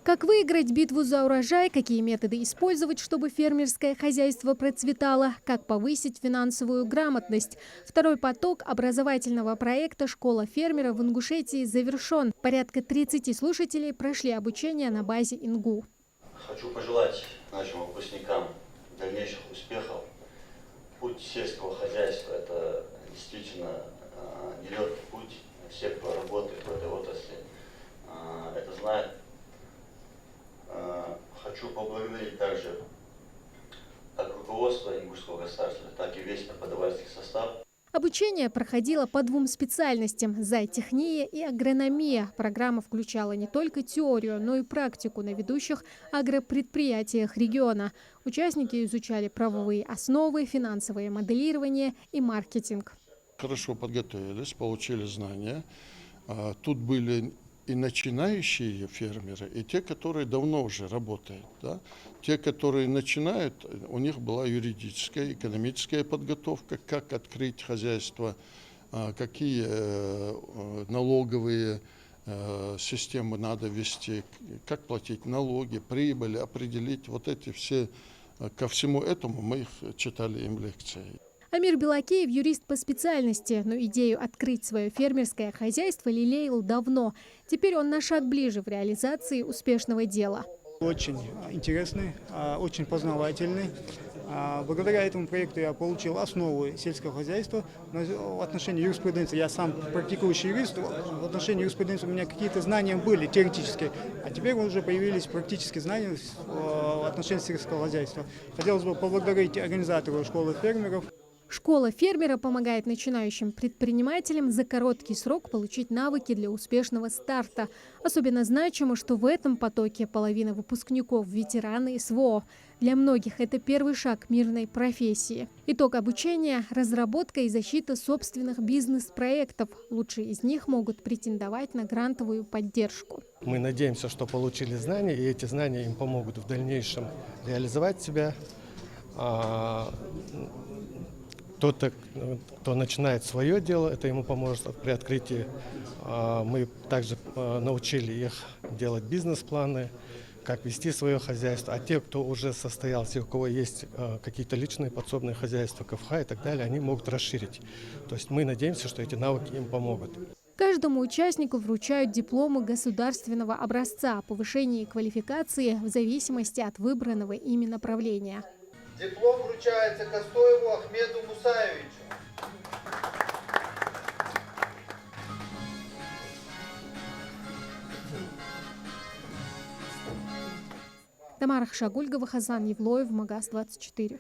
Как выиграть битву за урожай, какие методы использовать, чтобы фермерское хозяйство процветало, как повысить финансовую грамотность. Второй поток образовательного проекта «Школа фермера» в Ингушетии завершен. Порядка 30 слушателей прошли обучение на базе ИНГУ. Хочу пожелать нашим выпускникам дальнейших успехов. Путь сельского хозяйства – это действительно нелегкий путь. Все, кто работает в этой отрасли, это знают. Хочу поблагодарить также как руководство Ингушского государства, так и весь преподавательский состав. Обучение проходило по двум специальностям – зоотехния и агрономия. Программа включала не только теорию, но и практику на ведущих агропредприятиях региона. Участники изучали правовые основы, финансовое моделирование и маркетинг. Хорошо подготовились, получили знания. Тут были и начинающие фермеры, и те, которые давно уже работают. Да? Те, которые начинают, у них была юридическая, экономическая подготовка, как открыть хозяйство, какие налоговые системы надо ввести, как платить налоги, прибыли, определить. Вот эти все, ко всему этому мы их читали им лекции. Амир Белакеев – юрист по специальности, но идею открыть свое фермерское хозяйство лелеял давно. Теперь он на шаг ближе в реализации успешного дела. Очень интересный, очень познавательный. Благодаря этому проекту я получил основу сельского хозяйства. В отношении юриспруденции я сам практикующий юрист. В отношении юриспруденции у меня какие-то знания были теоретические, а теперь уже появились практические знания в отношении сельского хозяйства. Хотелось бы поблагодарить организатору школы фермеров. Школа фермера помогает начинающим предпринимателям за короткий срок получить навыки для успешного старта. Особенно значимо, что в этом потоке половина выпускников – ветераны СВО. Для многих это первый шаг к мирной профессии. Итог обучения – разработка и защита собственных бизнес-проектов. Лучшие из них могут претендовать на грантовую поддержку. Мы надеемся, что получили знания, и эти знания им помогут в дальнейшем реализовать себя. Кто начинает свое дело, это ему поможет при открытии. Мы также научили их делать бизнес-планы, как вести свое хозяйство. А те, кто уже состоялся, у кого есть какие-то личные подсобные хозяйства, КФХ и так далее, они могут расширить. То есть мы надеемся, что эти навыки им помогут. Каждому участнику вручают дипломы государственного образца о повышении квалификации в зависимости от выбранного ими направления. Диплом вручается Костоеву Ахмеду Мусаевичу. Тамара Хшагульгова, Хасан Евлоев, Магаз 24.